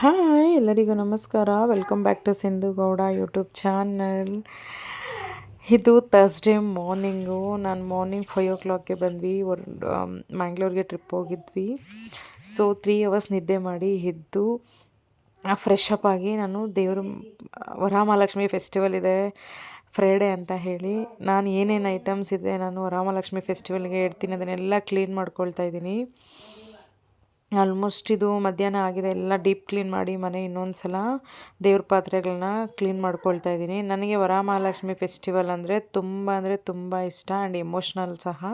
Hi ಎಲ್ಲರಿಗೂ ನಮಸ್ಕಾರ. Welcome back to Sindhu Gowda YouTube channel. ಇದು ಥರ್ಸ್ಡೇ ಮಾರ್ನಿಂಗು. ನಾನು ಮಾರ್ನಿಂಗ್ 5 o'clockಗೆ ಬಂದ್ವಿ. ಮ್ಯಾಂಗ್ಳೂರ್ಗೆ ಟ್ರಿಪ್ ಹೋಗಿದ್ವಿ. ಸೊ 3 hours ನಿದ್ದೆ ಮಾಡಿ ಎದ್ದು ಫ್ರೆಶ್ ಅಪ್ ಆಗಿ ನಾನು ವರಮಹಾಲಕ್ಷ್ಮಿ ಫೆಸ್ಟಿವಲ್ ಇದೆ ಫ್ರೈಡೇ ಅಂತ ಹೇಳಿ ನಾನು ಏನೇನು ಐಟಮ್ಸ್ ಇದೆ ನಾನು ವರಮಹಾಲಕ್ಷ್ಮಿ ಫೆಸ್ಟಿವಲ್ಗೆ ಇಡ್ತೀನಿ ಅದನ್ನೆಲ್ಲ ಕ್ಲೀನ್ ಮಾಡ್ಕೊಳ್ತಾ ಇದ್ದೀನಿ. ಆಲ್ಮೋಸ್ಟ್ ಇದು ಮಧ್ಯಾಹ್ನ ಆಗಿದೆ. ಎಲ್ಲ ಡೀಪ್ ಕ್ಲೀನ್ ಮಾಡಿ ಮನೆ ಇನ್ನೊಂದು ಸಲ ದೇವ್ರ ಪಾತ್ರೆಗಳನ್ನ ಕ್ಲೀನ್ ಮಾಡ್ಕೊಳ್ತಾ ಇದ್ದೀನಿ. ನನಗೆ ವರಮಹಾಲಕ್ಷ್ಮಿ ಫೆಸ್ಟಿವಲ್ ಅಂದರೆ ತುಂಬ ಇಷ್ಟ ಆ್ಯಂಡ್ ಎಮೋಷ್ನಲ್ ಸಹ.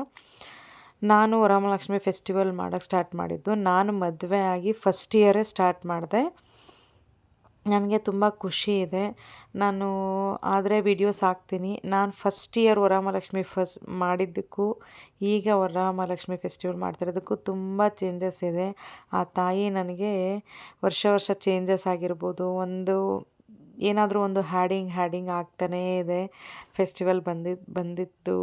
ನಾನು ವರಮಹಾಲಕ್ಷ್ಮಿ ಫೆಸ್ಟಿವಲ್ ಮಾಡೋಕ್ಕೆ ಸ್ಟಾರ್ಟ್ ಮಾಡಿದ್ದು ನಾನು ಮದುವೆ ಆಗಿ ಫಸ್ಟ್ ಇಯರೇ ಸ್ಟಾರ್ಟ್ ಮಾಡಿದೆ. ನನಗೆ ತುಂಬ ಖುಷಿ ಇದೆ. ನಾನು ಆದರೆ ವೀಡಿಯೋಸ್ ಹಾಕ್ತೀನಿ. ನಾನು ಫಸ್ಟ್ ಇಯರ್ ವರಮಹಾಲಕ್ಷ್ಮಿ ಮಾಡಿದ್ದಕ್ಕೂ ಈಗ ವರಮಹಾಲಕ್ಷ್ಮಿ ಫೆಸ್ಟಿವಲ್ ಮಾಡ್ತಿರೋದಕ್ಕೂ ತುಂಬ ಚೇಂಜಸ್ ಇದೆ. ಆ ತಾಯಿ ನನಗೆ ವರ್ಷ ಚೇಂಜಸ್ ಆಗಿರ್ಬೋದು, ಏನಾದರೂ ಒಂದು ಹ್ಯಾಡಿಂಗ್ ಆಗ್ತಾನೇ ಇದೆ. ಫೆಸ್ಟಿವಲ್ ಬಂದಿದ್ದು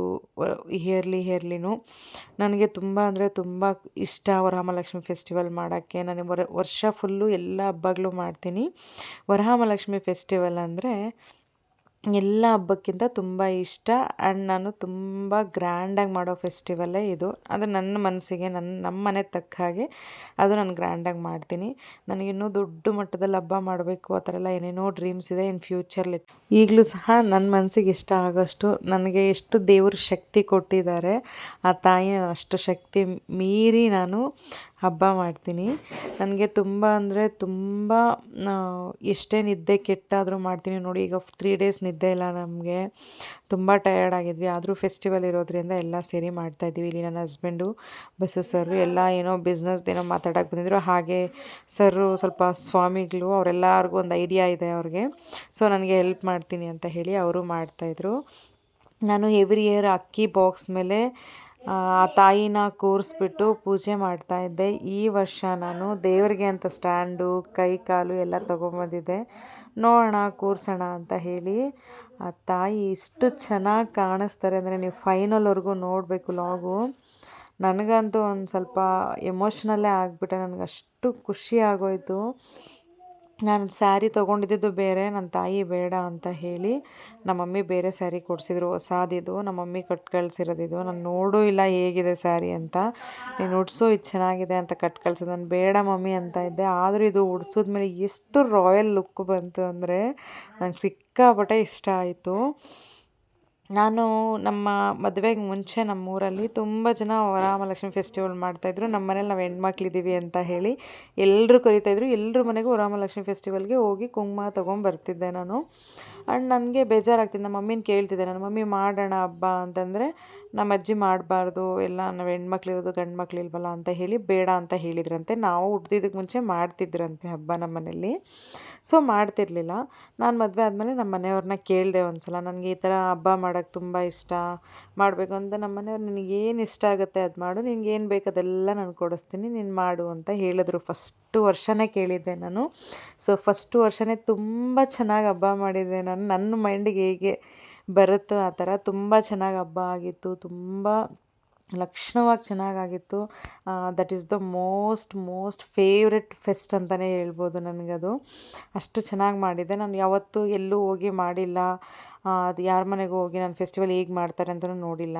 ಇಯರ್ಲಿನೂ ನನಗೆ ತುಂಬ ಅಂದರೆ ತುಂಬ ಇಷ್ಟ ವರಮಹಾಲಕ್ಷ್ಮಿ ಫೆಸ್ಟಿವಲ್ ಮಾಡೋಕ್ಕೆ. ನನಗೆ ವರ್ಷ ಫುಲ್ಲು ಎಲ್ಲ ಹಬ್ಬಗಳು ಮಾಡ್ತೀನಿ. ವರಮಹಾಲಕ್ಷ್ಮಿ ಫೆಸ್ಟಿವಲ್ ಅಂದರೆ ಎಲ್ಲ ಹಬ್ಬಕ್ಕಿಂತ ತುಂಬ ಇಷ್ಟ ಆ್ಯಂಡ್ ನಾನು ತುಂಬ ಗ್ರ್ಯಾಂಡಾಗಿ ಮಾಡೋ ಫೆಸ್ಟಿವಲ್ಲೇ ಇದು. ಅದು ನನ್ನ ಮನಸ್ಸಿಗೆ ನಮ್ಮ ಮನೆ ತಕ್ಕ ಹಾಗೆ ಅದು ನಾನು ಗ್ರ್ಯಾಂಡಾಗಿ ಮಾಡ್ತೀನಿ. ನನಗಿನ್ನೂ ದೊಡ್ಡ ಮಟ್ಟದಲ್ಲಿ ಹಬ್ಬ ಮಾಡಬೇಕು ಆ ಥರ ಎಲ್ಲ ಏನೇನೋ ಡ್ರೀಮ್ಸ್ ಇದೆ ಇನ್ ಫ್ಯೂಚರ್ಲಿ. ಈಗಲೂ ಸಹ ನನ್ನ ಮನಸ್ಸಿಗೆ ಇಷ್ಟ ಆಗೋಷ್ಟು ನನಗೆ ಎಷ್ಟು ದೇವ್ರ ಶಕ್ತಿ ಕೊಟ್ಟಿದ್ದಾರೆ, ಆ ತಾಯಿ ಅಷ್ಟು ಶಕ್ತಿ ಮೀರಿ ನಾನು ಹಬ್ಬ ಮಾಡ್ತೀನಿ. ನನಗೆ ತುಂಬ ಅಂದರೆ ತುಂಬ ಎಷ್ಟೇ ನಿದ್ದೆ ಕೆಟ್ಟಾದರೂ ಮಾಡ್ತೀನಿ. ನೋಡಿ ಈಗ 3 days ನಿದ್ದೆ ಇಲ್ಲ ನಮಗೆ, ತುಂಬ ಟಯರ್ಡ್ ಆಗಿದ್ವಿ. ಆದರೂ ಫೆಸ್ಟಿವಲ್ ಇರೋದ್ರಿಂದ ಎಲ್ಲ ಸೇರಿ ಮಾಡ್ತಾಯಿದ್ವಿ. ಇಲ್ಲಿ ನನ್ನ ಹಸ್ಬೆಂಡು, ಬಸ್ಸು ಸರ್ರು ಎಲ್ಲ ಏನೋ ಬಿಸ್ನೆಸ್ದೇನೋ ಮಾತಾಡೋಕ್ಕೆ ಬಂದಿದ್ರು. ಹಾಗೆ ಸರ್ರು ಸ್ವಲ್ಪ ಸ್ವಾಮಿಗಳು, ಅವರೆಲ್ಲರಿಗೂ ಒಂದು ಐಡಿಯಾ ಇದೆ ಅವ್ರಿಗೆ. ಸೊ ನನಗೆ ಹೆಲ್ಪ್ ಮಾಡ್ತೀನಿ ಅಂತ ಹೇಳಿ ಅವರು ಮಾಡ್ತಾಯಿದ್ರು. ನಾನು ಎವ್ರಿ ಇಯರ್ ಅಕ್ಕಿ ಬಾಕ್ಸ್ ಮೇಲೆ ಆ ತಾಯಿನ ಕೂರಿಸ್ಬಿಟ್ಟು ಪೂಜೆ ಮಾಡ್ತಾಯಿದ್ದೆ. ಈ ವರ್ಷ ನಾನು ದೇವರಿಗೆ ಅಂತ ಸ್ಟ್ಯಾಂಡು, ಕೈ ಕಾಲು ಎಲ್ಲ ತೊಗೊಂಬಂದಿದ್ದೆ. ನೋಡೋಣ ಕೂರಿಸೋಣ ಅಂತ ಹೇಳಿ. ಆ ತಾಯಿ ಇಷ್ಟು ಚೆನ್ನಾಗಿ ಕಾಣಿಸ್ತಾರೆ ಅಂದರೆ ನೀವು ಫೈನಲ್ವರೆಗೂ ನೋಡಬೇಕು ಲಾಗು. ನನಗಂತೂ ಒಂದು ಸ್ವಲ್ಪ ಎಮೋಷ್ನಲ್ಲೇ ಆಗಿಬಿಟ್ಟೆ. ನನಗಷ್ಟು ಖುಷಿ ಆಗೋಯಿತು. ನಾನು ಸ್ಯಾರಿ ತೊಗೊಂಡಿದ್ದು ಬೇರೆ, ನನ್ನ ತಾಯಿ ಬೇಡ ಅಂತ ಹೇಳಿ ನಮ್ಮ ಮಮ್ಮಿ ಬೇರೆ ಸ್ಯಾರಿ ಕೊಡಿಸಿದ್ರು. ಹೊಸಾದಿದು ನಮ್ಮ ಮಮ್ಮಿ ಕಳ್ಸಿರೋದಿದು. ನಾನು ನೋಡೂ ಇಲ್ಲ ಹೇಗಿದೆ ಸ್ಯಾರಿ ಅಂತ. ನೀನು ಉಡ್ಸು, ಇದು ಚೆನ್ನಾಗಿದೆ ಅಂತ ಕಳ್ಸಿದ್ದು. ನಾನು ಬೇಡ ಮಮ್ಮಿ ಅಂತ ಇದ್ದೆ. ಆದರೂ ಇದು ಉಡ್ಸಿದ್ಮೇಲೆ ಎಷ್ಟು ರಾಯಲ್ ಲುಕ್ ಬಂತು ಅಂದರೆ ನಂಗೆ ಸಿಕ್ಕಾಪಟ್ಟೆ ಇಷ್ಟ ಆಯಿತು. ನಾನು ನಮ್ಮ ಮದುವೆಗೆ ಮುಂಚೆ ನಮ್ಮೂರಲ್ಲಿ ತುಂಬ ಜನ ವರಮಹಾಲಕ್ಷ್ಮಿ ಫೆಸ್ಟಿವಲ್ ಮಾಡ್ತಾಯಿದ್ರು. ನಮ್ಮ ಮನೇಲಿ ನಾವು ಹೆಣ್ಮಕ್ಳಿದ್ದೀವಿ ಅಂತ ಹೇಳಿ ಎಲ್ಲರೂ ಕರೀತಾಯಿದ್ರು. ಎಲ್ಲರ ಮನೆಗೂ ವರಮಹಾಲಕ್ಷ್ಮಿ ಫೆಸ್ಟಿವಲ್ಗೆ ಹೋಗಿ ಕುಂಕುಮ ತೊಗೊಂಬರ್ತಿದ್ದೆ ನಾನು. ಆ್ಯಂಡ್ ನನಗೆ ಬೇಜಾರಾಗ್ತಿದ್ದು ನಮ್ಮ ಮಮ್ಮಿನ ಕೇಳ್ತಿದ್ದೆ. ನನ್ನ ಮಮ್ಮಿ ಮಾಡೋಣ ಹಬ್ಬ ಅಂತಂದರೆ ನಮ್ಮ ಅಜ್ಜಿ ಮಾಡಬಾರ್ದು, ಎಲ್ಲ ನಾವು ಹೆಣ್ಮಕ್ಳಿರೋದು ಗಂಡು ಮಕ್ಳಿಲ್ವಲ್ಲ ಅಂತ ಹೇಳಿ ಬೇಡ ಅಂತ ಹೇಳಿದ್ರಂತೆ. ನಾವು ಹುಡ್ದಿದ್ದಕ್ಕೆ ಮುಂಚೆ ಮಾಡ್ತಿದ್ರಂತೆ ಹಬ್ಬ ನಮ್ಮ ಮನೇಲಿ. ಸೊ ಮಾಡ್ತಿರ್ಲಿಲ್ಲ. ನಾನು ಮದುವೆ ಆದಮೇಲೆ ನಮ್ಮ ಮನೆಯವ್ರನ್ನ ಕೇಳಿದೆ ಒಂದು ಸಲ, ನನಗೆ ಈ ಥರ ಹಬ್ಬ ಮಾಡೋಕ್ಕೆ ತುಂಬ ಇಷ್ಟ, ಮಾಡಬೇಕು ಅಂತ. ನಮ್ಮ ಮನೆಯವ್ರು ನಿನಗೇನು ಇಷ್ಟ ಆಗುತ್ತೆ ಅದು ಮಾಡು, ನಿನಗೇನು ಬೇಕು ಅದೆಲ್ಲ ನಾನು ಕೊಡಿಸ್ತೀನಿ, ನೀನು ಮಾಡು ಅಂತ ಹೇಳಿದ್ರು. ಫಸ್ಟು ವರ್ಷನೇ ಕೇಳಿದ್ದೆ ನಾನು. ಸೊ ಫಸ್ಟು ವರ್ಷನೇ ತುಂಬ ಚೆನ್ನಾಗಿ ಹಬ್ಬ ಮಾಡಿದ್ದೆ ನಾನು. ನನ್ನ ಮೈಂಡಿಗೆ ಹೇಗೆ ಬರುತ್ತೋ ಆ ಥರ ತುಂಬ ಚೆನ್ನಾಗಿ ಹಬ್ಬ ಆಗಿತ್ತು. ತುಂಬ ಲಕ್ಷಣವಾಗಿ ಚೆನ್ನಾಗಾಗಿತ್ತು. That is the most favourite fest ಅಂತಲೇ ಹೇಳ್ಬೋದು ನನಗದು. ಅಷ್ಟು ಚೆನ್ನಾಗಿ ಮಾಡಿದ್ದೆ. ನಾನು ಯಾವತ್ತೂ ಎಲ್ಲೂ ಹೋಗಿ ಮಾಡಿಲ್ಲ. ಅದು ಯಾರ ಮನೆಗೂ ಹೋಗಿ ನಾನು ಫೆಸ್ಟಿವಲ್ ಹೇಗೆ ಮಾಡ್ತಾರೆ ಅಂತಲೂ ನೋಡಿಲ್ಲ.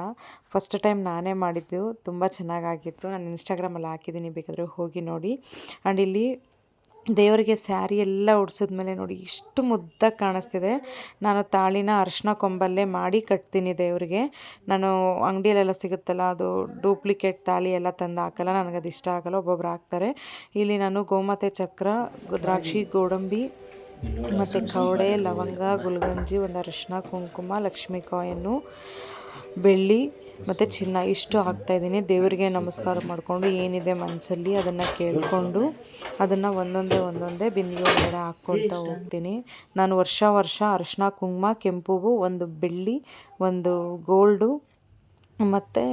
ಫಸ್ಟ್ ಟೈಮ್ ನಾನೇ ಮಾಡಿದ್ದು. ತುಂಬ ಚೆನ್ನಾಗಾಗಿತ್ತು. ನಾನು ಇನ್ಸ್ಟಾಗ್ರಾಮಲ್ಲಿ ಹಾಕಿದ್ದೀನಿ, ಬೇಕಾದರೆ ಹೋಗಿ ನೋಡಿ. ಆ್ಯಂಡ್ ಇಲ್ಲಿ ದೇವರಿಗೆ ಸ್ಯಾರಿ ಎಲ್ಲ ಉಡ್ಸಿದ್ಮೇಲೆ ನೋಡಿ ಎಷ್ಟು ಮುದ್ದಾಗಿ ಕಾಣಿಸ್ತಿದೆ. ನಾನು ತಾಳಿನ ಅರಿಶಿನ ಕೊಂಬಲ್ಲೇ ಮಾಡಿ ಕಟ್ತೀನಿ ದೇವರಿಗೆ. ನಾನು ಅಂಗಡಿಯಲ್ಲೆಲ್ಲ ಸಿಗುತ್ತಲ್ಲ ಅದು ಡೂಪ್ಲಿಕೇಟ್ ತಾಳಿ ಎಲ್ಲ ತಂದು ಹಾಕಲ್ಲ, ನನಗದು ಇಷ್ಟ ಆಗಲ್ಲ. ಒಬ್ಬೊಬ್ರು ಹಾಕ್ತಾರೆ. ಇಲ್ಲಿ ನಾನು ಗೋಮಾತೆ ಚಕ್ರ, ದ್ರಾಕ್ಷಿ, ಗೋಡಂಬಿ ಮತ್ತು ಕವಡೆ, ಲವಂಗ, ಗುಲ್ಗಂಜಿ, ಒಂದು ಅರಿಶಿನ, ಕುಂಕುಮ, ಲಕ್ಷ್ಮೀ ಕಾಯನ್ನು, ಬೆಳ್ಳಿ ಮತ್ತು ಚಿನ್ನ ಇಷ್ಟು ಹಾಕ್ತಾಯಿದ್ದೀನಿ. ದೇವರಿಗೆ ನಮಸ್ಕಾರ ಮಾಡಿಕೊಂಡು ಏನಿದೆ ಮನಸ್ಸಲ್ಲಿ ಅದನ್ನು ಕೇಳಿಕೊಂಡು ಅದನ್ನು ಒಂದೊಂದೇ ಬಿಂದಿಗೆ ಒಳಗಡೆ ಹಾಕ್ಕೊಳ್ತಾ ಹೋಗ್ತೀನಿ. ನಾನು ವರ್ಷ ಅರಿಶಿನ, ಕುಂಕುಮ, ಕೆಂಪು ಹೂವು, ಒಂದು ಬೆಳ್ಳಿ, ಒಂದು ಗೋಲ್ಡು ಮತ್ತು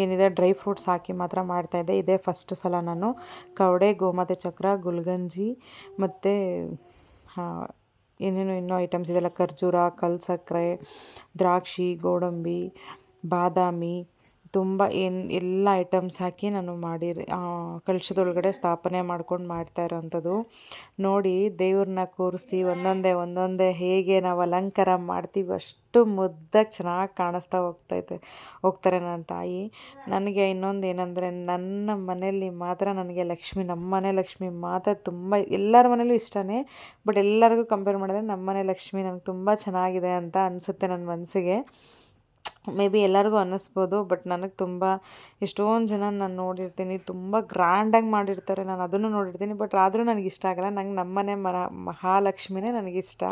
ಏನಿದೆ ಡ್ರೈ ಫ್ರೂಟ್ಸ್ ಹಾಕಿ ಮಾತ್ರ ಮಾಡ್ತಾಯಿದ್ದೆ. ಇದೇ ಫಸ್ಟ್ ಸಲ ನಾನು ಕವಡೆ, ಗೋಮಾತೆ ಚಕ್ರ, ಗುಲ್ಗಂಜಿ ಮತ್ತು ಇನ್ನೂ ಐಟಮ್ಸ್ ಇದೆಲ್ಲ, ಖರ್ಜೂರ, ಕಲ್ಲು ಸಕ್ಕರೆ, ದ್ರಾಕ್ಷಿ, ಗೋಡಂಬಿ, ಬಾದಾಮಿ, ತುಂಬ ಎಲ್ಲ ಐಟಮ್ಸ್ ಹಾಕಿ ನಾನು ಕಳಶದೊಳಗಡೆ ಸ್ಥಾಪನೆ ಮಾಡ್ಕೊಂಡು ಮಾಡ್ತಾ ಇರೋವಂಥದ್ದು. ನೋಡಿ ದೇವ್ರನ್ನ ಕೂರಿಸಿ ಒಂದೊಂದೇ ಹೇಗೆ ನಾವು ಅಲಂಕಾರ ಮಾಡ್ತೀವಿ ಅಷ್ಟು ಮುದ್ದಾಗಿ ಚೆನ್ನಾಗಿ ಕಾಣಿಸ್ತಾ ಹೋಗ್ತಾರೆ ನನ್ನ ತಾಯಿ. ನನಗೆ ಇನ್ನೊಂದು ಏನಂದರೆ, ನನ್ನ ಮನೆಯಲ್ಲಿ ಮಾತ್ರ ನನಗೆ ನಮ್ಮ ಮನೆ ಲಕ್ಷ್ಮಿ ಮಾತ್ರ ತುಂಬ, ಎಲ್ಲರ ಮನೇಲೂ ಇಷ್ಟನೇ, ಬಟ್ ಎಲ್ಲರಿಗೂ ಕಂಪೇರ್ ಮಾಡಿದ್ರೆ ನಮ್ಮ ಮನೆ ಲಕ್ಷ್ಮಿ ನನಗೆ ತುಂಬ ಚೆನ್ನಾಗಿದೆ ಅಂತ ಅನಿಸುತ್ತೆ ನನ್ನ ಮನಸ್ಸಿಗೆ. ಮೇ ಬಿ ಎಲ್ಲರಿಗೂ ಅನ್ನಿಸ್ಬೋದು, ಬಟ್ ನನಗೆ ತುಂಬ, ಎಷ್ಟೊಂದು ಜನ ನಾನು ನೋಡಿರ್ತೀನಿ ತುಂಬ ಗ್ರ್ಯಾಂಡಾಗಿ ಮಾಡಿರ್ತಾರೆ, ನಾನು ಅದನ್ನು ನೋಡಿರ್ತೀನಿ, ಬಟ್ ಆದರೂ ನನಗೆ ಇಷ್ಟ ಆಗಲ್ಲ. ನಂಗೆ ನಮ್ಮನೆ ಮಹಾಲಕ್ಷ್ಮಿನೇ ನನಗಿಷ್ಟ.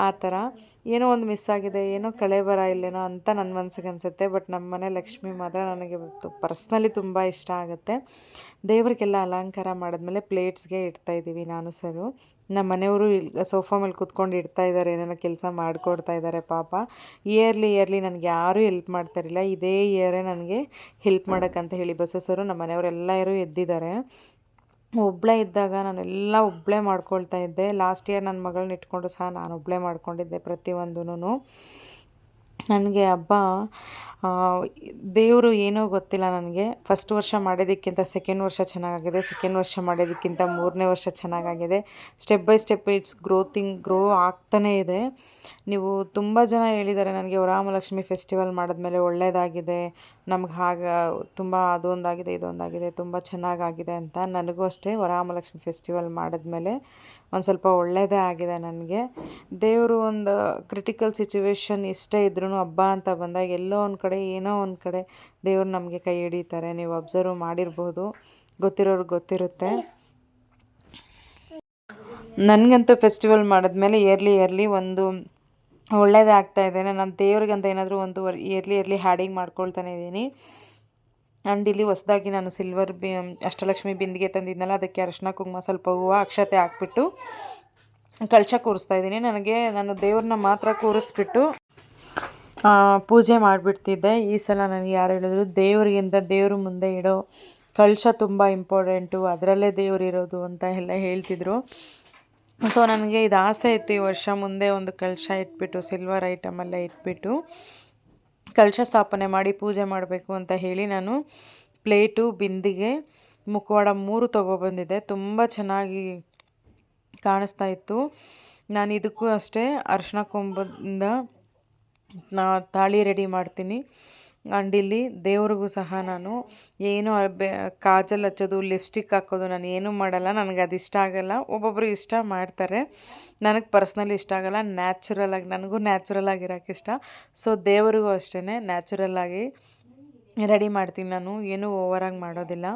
ಆ ಥರ ಏನೋ ಒಂದು ಮಿಸ್ ಆಗಿದೆ, ಏನೋ ಕಳೆ ಬರ ಇಲ್ಲೇನೋ ಅಂತ ನನ್ನ ಮನಸ್ಸಿಗೆ ಅನಿಸುತ್ತೆ. ಬಟ್ ನಮ್ಮನೆ ಲಕ್ಷ್ಮಿ ಮಾತ್ರ ನನಗೆ ಪರ್ಸ್ನಲಿ ತುಂಬ ಇಷ್ಟ ಆಗುತ್ತೆ. ದೇವರಿಗೆಲ್ಲ ಅಲಂಕಾರ ಮಾಡಿದ್ಮೇಲೆ ಪ್ಲೇಟ್ಸ್ಗೆ ಇಡ್ತಾಯಿದ್ದೀವಿ ನಾನು ಸರು. ನಮ್ಮ ಮನೆಯವರು ಸೋಫಾ ಮೇಲೆ ಕೂತ್ಕೊಂಡು ಇಡ್ತಾಯಿದ್ದಾರೆ, ಏನೇನೋ ಕೆಲಸ ಮಾಡಿಕೊಡ್ತಾ ಇದ್ದಾರೆ ಪಾಪ. ಇಯರ್ಲಿ ನನಗೆ ಯಾರೂ ಹೆಲ್ಪ್ ಮಾಡ್ತಾರಿಲ್ಲ, ಇದೇ ಇಯರೇ ನನಗೆ ಹೆಲ್ಪ್ ಮಾಡೋಕ್ಕಂತ ಹೇಳಿ ಬಸಸರು ನಮ್ಮ ಮನೆಯವರೆಲ್ಲರೂ ಎದ್ದಿದ್ದಾರೆ. ಒಬ್ಬಳೇ ಇದ್ದಾಗ ನಾನೆಲ್ಲ ಒಬ್ಬಳೇ ಮಾಡ್ಕೊಳ್ತಾ ಇದ್ದೆ. ಲಾಸ್ಟ್ ಇಯರ್ ನನ್ನ ಮಗಳನ್ನ ಇಟ್ಕೊಂಡು ಸಹ ನಾನು ಒಬ್ಬಳೇ ಮಾಡ್ಕೊಂಡಿದ್ದೆ ಪ್ರತಿಯೊಂದೂ. ನನಗೆ ಹಬ್ಬ ದೇವರು ಏನೋ ಗೊತ್ತಿಲ್ಲ, ನನಗೆ ಫಸ್ಟ್ ವರ್ಷ ಮಾಡಿದ್ದಕ್ಕಿಂತ ಸೆಕೆಂಡ್ ವರ್ಷ ಚೆನ್ನಾಗಾಗಿದೆ, ಸೆಕೆಂಡ್ ವರ್ಷ ಮಾಡಿದ್ದಕ್ಕಿಂತ ಮೂರನೇ ವರ್ಷ ಚೆನ್ನಾಗಾಗಿದೆ. ಸ್ಟೆಪ್ ಬೈ ಸ್ಟೆಪ್ ಗ್ರೋ ಆಗ್ತಾನೇ ಇದೆ. ನೀವು ತುಂಬ ಜನ ಹೇಳಿದ್ದಾರೆ ನನಗೆ, ವರಮಹಾಲಕ್ಷ್ಮಿ ಫೆಸ್ಟಿವಲ್ ಮಾಡಿದ್ಮೇಲೆ ಒಳ್ಳೆಯದಾಗಿದೆ, ನಮ್ಗೆ ತುಂಬ ಅದೊಂದಾಗಿದೆ ಇದೊಂದಾಗಿದೆ ತುಂಬ ಚೆನ್ನಾಗಾಗಿದೆ ಅಂತ. ನನಗೂ ಅಷ್ಟೇ ವರಮಹಾಲಕ್ಷ್ಮಿ ಫೆಸ್ಟಿವಲ್ ಮಾಡಿದ್ಮೇಲೆ ಒಂದು ಸ್ವಲ್ಪ ಒಳ್ಳೆಯದೇ ಆಗಿದೆ ನನಗೆ. ದೇವರು ಒಂದು ಕ್ರಿಟಿಕಲ್ ಸಿಚುವೇಶನ್ ಎಷ್ಟೇ ಇದ್ರೂ ಹಬ್ಬ ಅಂತ ಬಂದಾಗ ಎಲ್ಲೋ ಒಂದು ಕಡೆ ಏನೋ ಒಂದು ಕಡೆ ದೇವರು ನಮಗೆ ಕೈ ಹಿಡಿತಾರೆ. ನೀವು ಅಬ್ಸರ್ವ್ ಮಾಡಿರ್ಬೋದು, ಗೊತ್ತಿರೋರ್ಗೆ ಗೊತ್ತಿರುತ್ತೆ. ನನಗಂತೂ ಫೆಸ್ಟಿವಲ್ ಮಾಡಿದ್ಮೇಲೆ ಇಯರ್ಲಿ ಒಂದು ಒಳ್ಳೇದೇ ಆಗ್ತಾಯಿದೆ. ನಾನು ದೇವ್ರಿಗಂತ ಏನಾದರೂ ಒಂದು ಇಯರ್ಲಿ ಹ್ಯಾಡಿಂಗ್ ಮಾಡ್ಕೊಳ್ತಾನೆ ಇದ್ದೀನಿ. ಆ್ಯಂಡ್ ಇಲ್ಲಿ ಹೊಸದಾಗಿ ನಾನು ಸಿಲ್ವರ್ ಅಷ್ಟಲಕ್ಷ್ಮಿ ಬಿಂದಿಗೆ ತಂದಿದ್ನಲ್ಲ, ಅದಕ್ಕೆ ಅರಿಶಿನ ಕುಂಕುಮ ಸ್ವಲ್ಪ ಹೂವು ಅಕ್ಷತೆ ಹಾಕ್ಬಿಟ್ಟು ಕಳಶ ಕೂರಿಸ್ತಾ ಇದ್ದೀನಿ. ನಾನು ದೇವ್ರನ್ನ ಮಾತ್ರ ಕೂರಿಸ್ಬಿಟ್ಟು ಪೂಜೆ ಮಾಡಿಬಿಡ್ತಿದ್ದೆ. ಈ ಸಲ ನನಗೆ ಯಾರು ಹೇಳಿದ್ರು, ದೇವ್ರಿಗಿಂತ ದೇವ್ರ ಮುಂದೆ ಇಡೋ ಕಳಶ ತುಂಬ ಇಂಪಾರ್ಟೆಂಟು, ಅದರಲ್ಲೇ ದೇವ್ರು ಇರೋದು ಅಂತ ಎಲ್ಲ ಹೇಳ್ತಿದ್ರು. ಸೊ ನನಗೆ ಇದು ಆಸೆ ಇತ್ತು, ಈ ವರ್ಷ ಮುಂದೆ ಒಂದು ಕಳಶ ಇಟ್ಬಿಟ್ಟು ಸಿಲ್ವರ್ ಐಟಮೆಲ್ಲ ಇಟ್ಬಿಟ್ಟು ಕಳಶ ಸ್ಥಾಪನೆ ಮಾಡಿ ಪೂಜೆ ಮಾಡಬೇಕು ಅಂತ ಹೇಳಿ ನಾನು ಪ್ಲೇಟು, ಬಿಂದಿಗೆ, ಮುಖವಾಡ 3 ತೊಗೊಬಂದಿದ್ದೆ. ತುಂಬ ಚೆನ್ನಾಗಿ ಕಾಣಿಸ್ತಾ ಇತ್ತು. ನಾನು ಇದಕ್ಕೂ ಅಷ್ಟೇ ಅರಿಶಿನ ಕುಂಕುಮದಿಂದ ತಾಳಿ ರೆಡಿ ಮಾಡ್ತೀನಿ. ಆ್ಯಂಡ್ ಇಲ್ಲಿ ದೇವ್ರಿಗೂ ಸಹ ನಾನು ಏನು ಕಾಜಲ್ ಹಚ್ಚೋದು, ಲಿಪ್ಸ್ಟಿಕ್ ಹಾಕೋದು ನಾನು ಏನೂ ಮಾಡಲ್ಲ. ನನಗೆ ಅದು ಇಷ್ಟ ಆಗಲ್ಲ. ಒಬ್ಬೊಬ್ಬರು ಇಷ್ಟ ಮಾಡ್ತಾರೆ, ನನಗೆ ಪರ್ಸ್ನಲಿ ಇಷ್ಟ ಆಗಲ್ಲ. ನನಗೂ ನ್ಯಾಚುರಲ್ ಆಗಿರೋಕ್ಕೆ ಇಷ್ಟ. ಸೊ ದೇವರಿಗೂ ಅಷ್ಟೇ ನ್ಯಾಚುರಲ್ಲಾಗಿ ರೆಡಿ ಮಾಡ್ತೀನಿ ನಾನು, ಏನೂ ಓವರಾಗಿ ಮಾಡೋದಿಲ್ಲ.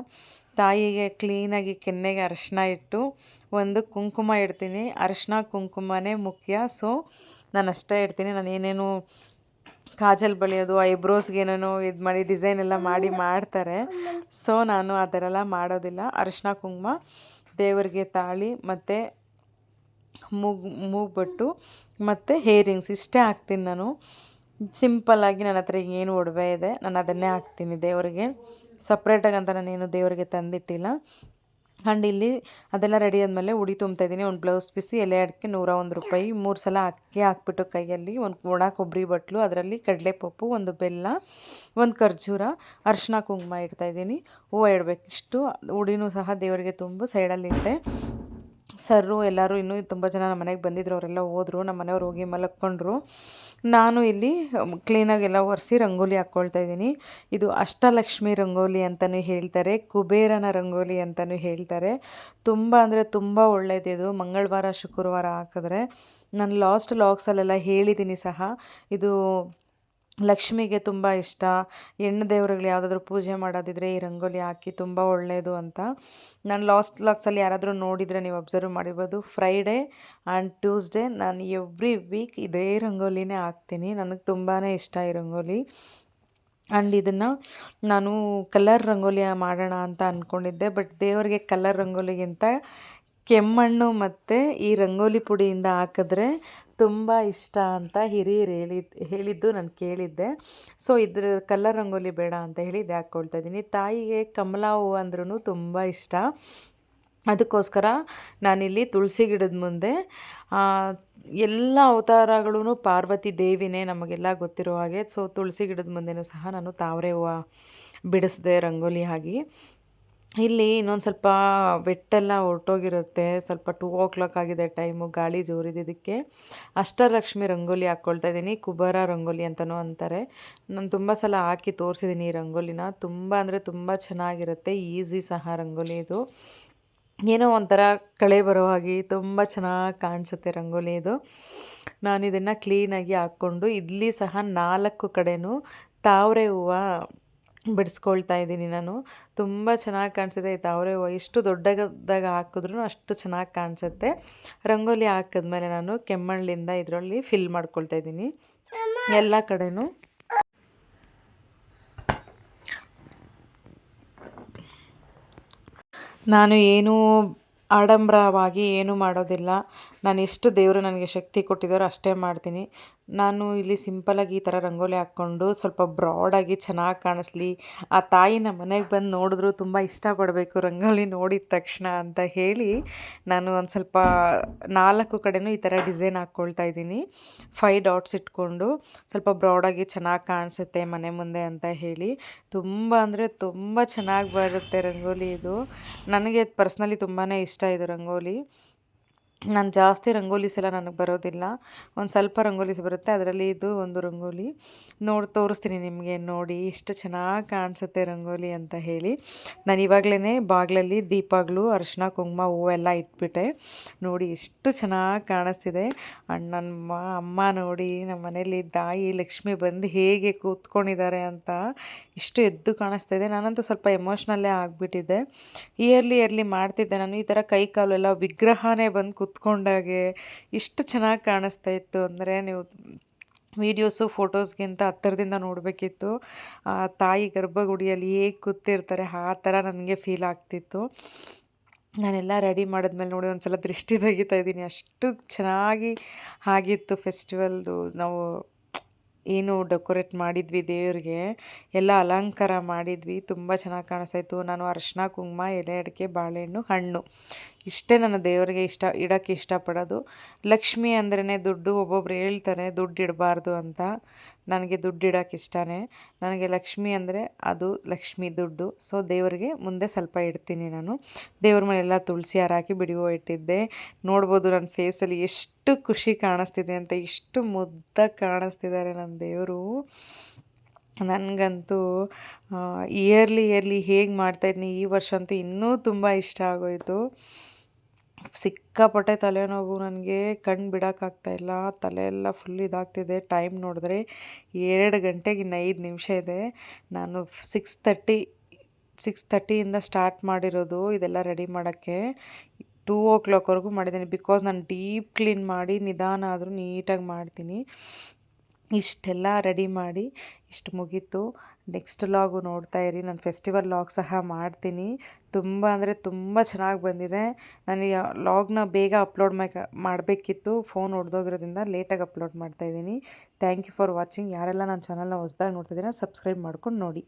ತಾಯಿಗೆ ಕ್ಲೀನಾಗಿ ಕೆನ್ನೆಗೆ ಅರಿಶಿನ ಇಟ್ಟು ಒಂದು ಕುಂಕುಮ ಇಡ್ತೀನಿ. ಅರಿಶಿನ ಕುಂಕುಮನೇ ಮುಖ್ಯ. ಸೊ ನಾನು ಅಷ್ಟೇ ಇಡ್ತೀನಿ. ನಾನು ಏನೇನು ಕಾಜಲ್ ಬಳಿಯೋದು, ಐಬ್ರೋಸ್ಗೆ ಏನೇನೋ ಇದು ಮಾಡಿ ಡಿಸೈನ್ ಎಲ್ಲ ಮಾಡ್ತಾರೆ. ಸೊ ನಾನು ಆ ಥರ ಎಲ್ಲ ಮಾಡೋದಿಲ್ಲ. ಅರಿಶಿನ ಕುಂಕುಮ, ದೇವರಿಗೆ ತಾಳಿ ಮತ್ತು ಮೂಗ್ಬೊಟ್ಟು ಮತ್ತು ಹೇರಿಂಗ್ಸ್ ಇಷ್ಟೇ ಹಾಕ್ತೀನಿ ನಾನು. ಸಿಂಪಲ್ಲಾಗಿ ನನ್ನ ಹತ್ರ ಏನು ಒಡವೆ ಇದೆ ನಾನು ಅದನ್ನೇ ಹಾಕ್ತೀನಿ ದೇವರಿಗೆ. ಸಪ್ರೇಟಾಗಂತ ನಾನೇನು ದೇವರಿಗೆ ತಂದಿಟ್ಟಿಲ್ಲ. ಆ್ಯಂಡ್ ಇಲ್ಲಿ ಅದೆಲ್ಲ ರೆಡಿ ಆದಮೇಲೆ ಉಡಿ ತುಂಬ್ತಾಯಿದ್ದೀನಿ. ಒಂದು ಬ್ಲೌಸ್ ಪೀಸು, ಎಲೆ ಅಡಿಕೆ 101 ರೂಪಾಯಿ, 3 ಸಲ ಅಕ್ಕಿ ಹಾಕ್ಬಿಟ್ಟು ಕೈಯಲ್ಲಿ ಒಂದು ಒಣ ಕೊಬ್ಬರಿ ಬಟ್ಲು, ಅದರಲ್ಲಿ ಕಡಲೆಪಪ್ಪು, ಒಂದು ಬೆಲ್ಲ, ಒಂದು ಖರ್ಜೂರ, ಅರಿಶಿನ ಕುಂಕುಮ ಇಡ್ತಾಯಿದ್ದೀನಿ. ಹೂವು ಇಡಬೇಕು. ಇಷ್ಟು ಉಡಿನೂ ಸಹ ದೇವರಿಗೆ ತುಂಬು ಸೈಡಲ್ಲಿಟ್ಟೆ. ಸರ್ರು ಎಲ್ಲರೂ ಇನ್ನೂ ತುಂಬ ಜನ ನಮ್ಮ ಮನೆಗೆ ಬಂದಿದ್ರು, ಅವರೆಲ್ಲ ಹೋದರು. ನಮ್ಮ ಮನೆಯವ್ರು ಹೋಗಿ ಮಲಕ್ಕೊಂಡ್ರು. ನಾನು ಇಲ್ಲಿ ಕ್ಲೀನಾಗೆಲ್ಲ ಒರೆಸಿ ರಂಗೋಲಿ ಹಾಕ್ಕೊಳ್ತಾ ಇದ್ದೀನಿ. ಇದು ಅಷ್ಟಲಕ್ಷ್ಮಿ ರಂಗೋಲಿ ಅಂತಲೂ ಹೇಳ್ತಾರೆ, ಕುಬೇರನ ರಂಗೋಲಿ ಅಂತಲೂ ಹೇಳ್ತಾರೆ. ತುಂಬ ಅಂದರೆ ತುಂಬ ಒಳ್ಳೆಯದಿದು. ಮಂಗಳವಾರ ಶುಕ್ರವಾರ ಹಾಕಿದ್ರೆ, ನಾನು ಲಾಸ್ಟ್ ಲಾಗ್ಸಲ್ಲೆಲ್ಲ ಹೇಳಿದ್ದೀನಿ ಸಹ, ಇದು ಲಕ್ಷ್ಮಿಗೆ ತುಂಬ ಇಷ್ಟ. ಹೆಣ್ಣು ದೇವರುಗಳು ಯಾವುದಾದ್ರೂ ಪೂಜೆ ಮಾಡೋದಿದ್ರೆ ಈ ರಂಗೋಲಿ ಹಾಕಿ ತುಂಬ ಒಳ್ಳೆಯದು ಅಂತ. ನಾನು ಲಾಸ್ಟ್ ಲಾಗ್ಸಲ್ಲಿ ಯಾರಾದರೂ ನೋಡಿದರೆ ನೀವು ಅಬ್ಸರ್ವ್ ಮಾಡಿರ್ಬೋದು, ಫ್ರೈಡೇ ಆ್ಯಂಡ್ ಟ್ಯೂಸ್ಡೇ ನಾನು ಎವ್ರಿ ವೀಕ್ ಇದೇ ರಂಗೋಲಿನೇ ಹಾಕ್ತೀನಿ. ನನಗೆ ತುಂಬಾ ಇಷ್ಟ ಈ ರಂಗೋಲಿ. ಆ್ಯಂಡ್ ಇದನ್ನು ನಾನು ಕಲರ್ ರಂಗೋಲಿ ಮಾಡೋಣ ಅಂತ ಅಂದ್ಕೊಂಡಿದ್ದೆ, ಬಟ್ ದೇವರಿಗೆ ಕಲರ್ ರಂಗೋಲಿಗಿಂತ ಕೆಮ್ಮಣ್ಣು ಮತ್ತು ಈ ರಂಗೋಲಿ ಪುಡಿಯಿಂದ ಹಾಕಿದ್ರೆ ತುಂಬ ಇಷ್ಟ ಅಂತ ಹಿರಿಯರು ಹೇಳಿದ್ದು ನಾನು ಕೇಳಿದ್ದೆ. ಸೊ ಇದ್ರ ಕಲರ್ ರಂಗೋಲಿ ಬೇಡ ಅಂತ ಹೇಳಿ ಇದು ಹಾಕ್ಕೊಳ್ತಾ ಇದ್ದೀನಿ. ತಾಯಿಗೆ ಕಮಲ ಹೂವು ಅಂದ್ರೂ ತುಂಬ ಇಷ್ಟ. ಅದಕ್ಕೋಸ್ಕರ ನಾನಿಲ್ಲಿ ತುಳಸಿ ಗಿಡದ ಮುಂದೆ ಎಲ್ಲ ಅವತಾರಗಳೂ ಪಾರ್ವತಿ ದೇವಿನೇ ನಮಗೆಲ್ಲ ಗೊತ್ತಿರೋ ಹಾಗೆ. ಸೊ ತುಳಸಿ ಗಿಡದ ಮುಂದೆನೂ ಸಹ ನಾನು ತಾವರೆ ಹೂವು ಬಿಡಿಸಿದೆ ರಂಗೋಲಿ ಆಗಿ. ಇಲ್ಲಿ ಇನ್ನೊಂದು ಸ್ವಲ್ಪ ವೆಟ್ಟೆಲ್ಲ ಹೊರಟೋಗಿರುತ್ತೆ, ಸ್ವಲ್ಪ 2 ಆಗಿದೆ ಟೈಮು, ಗಾಳಿ ಜೋರಿದ್ದಕ್ಕೆ ಅಷ್ಟಲಕ್ಷ್ಮಿ ರಂಗೋಲಿ ಹಾಕ್ಕೊಳ್ತಾ ಇದ್ದೀನಿ. ಕುಬೇರ ರಂಗೋಲಿ ಅಂತಲೂ ಅಂತಾರೆ. ನಾನು ತುಂಬ ಸಲ ಹಾಕಿ ತೋರಿಸಿದ್ದೀನಿ ಈ ರಂಗೋಲಿನ. ತುಂಬ ಅಂದರೆ ತುಂಬ ಚೆನ್ನಾಗಿರುತ್ತೆ, ಈಸಿ ಸಹ ರಂಗೋಲಿ ಇದು. ಏನೋ ಒಂಥರ ಕಳೆ ಬರೋ ಹಾಗೆ ತುಂಬ ಚೆನ್ನಾಗಿ ಕಾಣಿಸುತ್ತೆ ರಂಗೋಲಿ ಇದು. ನಾನು ಇದನ್ನು ಕ್ಲೀನಾಗಿ ಹಾಕ್ಕೊಂಡು ಇಲ್ಲಿ ಸಹ 4 ಕಡೆನೂ ತಾವರೆ ಹೂವು ಬಿಡಿಸ್ಕೊಳ್ತಾ ಇದ್ದೀನಿ ನಾನು. ತುಂಬ ಚೆನ್ನಾಗಿ ಕಾಣಿಸುತ್ತೆ ಈ ತಾವರೆ ಹೂವು. ಎಷ್ಟು ದೊಡ್ಡದಾಗಿ ಹಾಕಿದ್ರೂ ಅಷ್ಟು ಚೆನ್ನಾಗಿ ಕಾಣಿಸುತ್ತೆ. ರಂಗೋಲಿ ಹಾಕಿದ್ಮೇಲೆ ನಾನು ಕೆಮ್ಮಣ್ಣಿಂದ ಇದರಲ್ಲಿ ಫಿಲ್ ಮಾಡ್ಕೊಳ್ತಾ ಇದ್ದೀನಿ ಎಲ್ಲ ಕಡೆನೂ. ನಾನು ಏನೂ ಆಡಂಬರವಾಗಿ ಏನೂ ಮಾಡೋದಿಲ್ಲ. ನಾನು ಎಷ್ಟು ದೇವರು ನನಗೆ ಶಕ್ತಿ ಕೊಟ್ಟಿದ್ದಾರೋ ಅಷ್ಟೇ ಮಾಡ್ತೀನಿ. ನಾನು ಇಲ್ಲಿ ಸಿಂಪಲಾಗಿ ಈ ಥರ ರಂಗೋಲಿ ಹಾಕ್ಕೊಂಡು ಸ್ವಲ್ಪ ಬ್ರಾಡಾಗಿ ಚೆನ್ನಾಗಿ ಕಾಣಿಸ್ಲಿ, ಆ ತಾಯಿ ನಮ್ಮ ಮನೆಗೆ ಬಂದು ನೋಡಿದ್ರು ತುಂಬ ಇಷ್ಟಪಡಬೇಕು ರಂಗೋಲಿ ನೋಡಿದ ತಕ್ಷಣ ಅಂತ ಹೇಳಿ ನಾನು ಒಂದು ಸ್ವಲ್ಪ 4 ಕಡೆನೂ ಈ ಥರ ಡಿಸೈನ್ ಹಾಕ್ಕೊಳ್ತಾ ಇದ್ದೀನಿ. 5 ಡಾಟ್ಸ್ ಇಟ್ಕೊಂಡು ಸ್ವಲ್ಪ ಬ್ರಾಡಾಗಿ ಚೆನ್ನಾಗಿ ಕಾಣಿಸುತ್ತೆ ಮನೆ ಮುಂದೆ ಅಂತ ಹೇಳಿ. ತುಂಬ ಅಂದರೆ ತುಂಬ ಚೆನ್ನಾಗಿ ಬರುತ್ತೆ ರಂಗೋಲಿ ಇದು. ನನಗೆ ಪರ್ಸ್ನಲಿ ತುಂಬಾ ಇಷ್ಟ ಇದು ರಂಗೋಲಿ. ನಾನು ಜಾಸ್ತಿ ರಂಗೋಲಿಸ್ ಎಲ್ಲ ನನಗೆ ಬರೋದಿಲ್ಲ, ಒಂದು ಸ್ವಲ್ಪ ರಂಗೋಲಿಸ್ ಬರುತ್ತೆ. ಅದರಲ್ಲಿ ಇದು ಒಂದು ರಂಗೋಲಿ ತೋರಿಸ್ತೀನಿ ನಿಮಗೆ, ನೋಡಿ ಎಷ್ಟು ಚೆನ್ನಾಗಿ ಕಾಣಿಸುತ್ತೆ ರಂಗೋಲಿ ಅಂತ ಹೇಳಿ. ನಾನು ಇವಾಗಲೇ ಬಾಗಿಲಲ್ಲಿ ದೀಪಗಳು, ಅರಿಶಿನ ಕುಂಕುಮ ಹೂವೆಲ್ಲ ಇಟ್ಬಿಟ್ಟೆ. ನೋಡಿ ಎಷ್ಟು ಚೆನ್ನಾಗಿ ಕಾಣಿಸ್ತಿದೆ. ನನ್ನ ಅಮ್ಮ ನೋಡಿ ನಮ್ಮ ಮನೇಲಿ ತಾಯಿ ಲಕ್ಷ್ಮಿ ಬಂದು ಹೇಗೆ ಕೂತ್ಕೊಂಡಿದ್ದಾರೆ ಅಂತ ಇಷ್ಟು ಎದ್ದು ಕಾಣಿಸ್ತಾ ಇದೆ. ನಾನಂತೂ ಸ್ವಲ್ಪ ಎಮೋಷ್ನಲ್ಲೇ ಆಗಿಬಿಟ್ಟಿದ್ದೆ. ಇಯರ್ಲಿ ಮಾಡ್ತಿದ್ದೆ ನಾನು ಈ ಥರ ಕೈ ಕಾಲೆಲ್ಲ ವಿಗ್ರಹನೇ ಬಂದು ಕೂತ್ಕೊಂಡಾಗೆ ಇಷ್ಟು ಚೆನ್ನಾಗಿ ಕಾಣಿಸ್ತಾ ಇತ್ತು ಅಂದರೆ ನೀವು ವೀಡಿಯೋಸು ಫೋಟೋಸ್ಗಿಂತ ಹತ್ತಿರದಿಂದ ನೋಡಬೇಕಿತ್ತು. ತಾಯಿ ಗರ್ಭಗುಡಿಯಲ್ಲಿ ಹೇಗೆ ಕೂತಿರ್ತಾರೆ ಆ ಥರ ನನಗೆ ಫೀಲ್ ಆಗ್ತಿತ್ತು. ನಾನೆಲ್ಲ ರೆಡಿ ಮಾಡಿದ್ಮೇಲೆ ನೋಡಿ ಒಂದು ಸಲ ದೃಷ್ಟಿ ತೆಗಿತಾ ಇದ್ದೀನಿ, ಅಷ್ಟು ಚೆನ್ನಾಗಿ ಆಗಿತ್ತು ಫೆಸ್ಟಿವಲ್ದು. ನಾವು ಏನು ಡೆಕೋರೇಟ್ ಮಾಡಿದ್ವಿ ದೇವ್ರಿಗೆ, ಎಲ್ಲ ಅಲಂಕಾರ ಮಾಡಿದ್ವಿ, ತುಂಬ ಚೆನ್ನಾಗಿ ಕಾಣಿಸ್ತಾಯಿತ್ತು. ನಾನು ಅರಿಶಿನ ಕುಂಕುಮ, ಎಲೆ ಅಡಿಕೆ, ಬಾಳೆಹಣ್ಣು, ಹಣ್ಣು ಇಷ್ಟೇ ನನ್ನ ದೇವರಿಗೆ ಇಡೋಕ್ಕೆ ಇಷ್ಟಪಡೋದು. ಲಕ್ಷ್ಮಿ ಅಂದ್ರೇ ದುಡ್ಡು. ಒಬ್ಬೊಬ್ರು ಹೇಳ್ತಾರೆ ದುಡ್ಡು ಇಡಬಾರ್ದು ಅಂತ. ನನಗೆ ದುಡ್ಡು ಇಡೋಕ್ಕೆ ಇಷ್ಟನೇ. ನನಗೆ ಲಕ್ಷ್ಮಿ ಅಂದರೆ ಅದು ಲಕ್ಷ್ಮಿ ದುಡ್ಡು. ಸೊ ದೇವರಿಗೆ ಮುಂದೆ ಸ್ವಲ್ಪ ಇಡ್ತೀನಿ ನಾನು. ದೇವ್ರ ಮನೆಯೆಲ್ಲ ತುಳಸಿ ಹಾರ ಹಾಕಿ ಬಿಡಿ ಹೂವು ಇಟ್ಟಿದ್ದೆ. ನೋಡ್ಬೋದು ನನ್ನ ಫೇಸಲ್ಲಿ ಎಷ್ಟು ಖುಷಿ ಕಾಣಿಸ್ತಿದೆ ಅಂತ, ಇಷ್ಟು ಮುದ್ದಾಗಿ ಕಾಣಿಸ್ತಿದ್ದಾರೆ ನನ್ನ ದೇವರು. ನನಗಂತೂ ಇಯರ್ಲಿ ಹೇಗೆ ಮಾಡ್ತಾಯಿದ್ನಿ, ಈ ವರ್ಷ ಅಂತೂ ಇನ್ನೂ ತುಂಬ ಇಷ್ಟ ಆಗೋಯಿತು. ಸಿಕ್ಕಾಪಟ್ಟೆ ತಲೆನೋವು, ನನಗೆ ಕಣ್ಣು ಬಿಡೋಕ್ಕಾಗ್ತಾಯಿಲ್ಲ, ತಲೆ ಎಲ್ಲ ಫುಲ್ ಇದಾಗ್ತಿದೆ. ಟೈಮ್ ನೋಡಿದ್ರೆ 2 ಗಂಟೆಗೆ ಇನ್ನು 5 ನಿಮಿಷ ಇದೆ. ನಾನು 6:30 ಸ್ಟಾರ್ಟ್ ಮಾಡಿರೋದು ಇದೆಲ್ಲ ರೆಡಿ ಮಾಡೋಕ್ಕೆ. 2 ಮಾಡಿದ್ದೀನಿ. ಬಿಕಾಸ್ ನಾನು ಡೀಪ್ ಕ್ಲೀನ್ ಮಾಡಿ ನಿಧಾನ ಆದರೂ ನೀಟಾಗಿ ಮಾಡ್ತೀನಿ. ಇಷ್ಟೆಲ್ಲ ರೆಡಿ ಮಾಡಿ ಇಷ್ಟು ಮುಗೀತು. ನೆಕ್ಸ್ಟ್ ಲಾಗು ನೋಡ್ತಾ ಇರಿ. ನಾನು ಫೆಸ್ಟಿವಲ್ ಲಾಗ್ ಸಹ ಮಾಡ್ತೀನಿ. ತುಂಬ ಅಂದರೆ ತುಂಬ ಚೆನ್ನಾಗಿ ಬಂದಿದೆ. ನಾನು ಈ ಲಾಗ್ನ ಬೇಗ ಅಪ್ಲೋಡ್ ಮಾಡಬೇಕಿತ್ತು, ಫೋನ್ ಹೊಡೆದೋಗಿರೋದ್ರಿಂದ ಲೇಟಾಗಿ ಅಪ್ಲೋಡ್ ಮಾಡ್ತಾಯಿದ್ದೀನಿ. Thank you for watching. ಯಾರೆಲ್ಲ ನನ್ನ ಚಾನಲ್ನ ಹೊಸ್ದಾಗಿ ನೋಡ್ತಿದ್ದೀರಾ ಸಬ್ಸ್ಕ್ರೈಬ್ ಮಾಡ್ಕೊಂಡು ನೋಡಿ.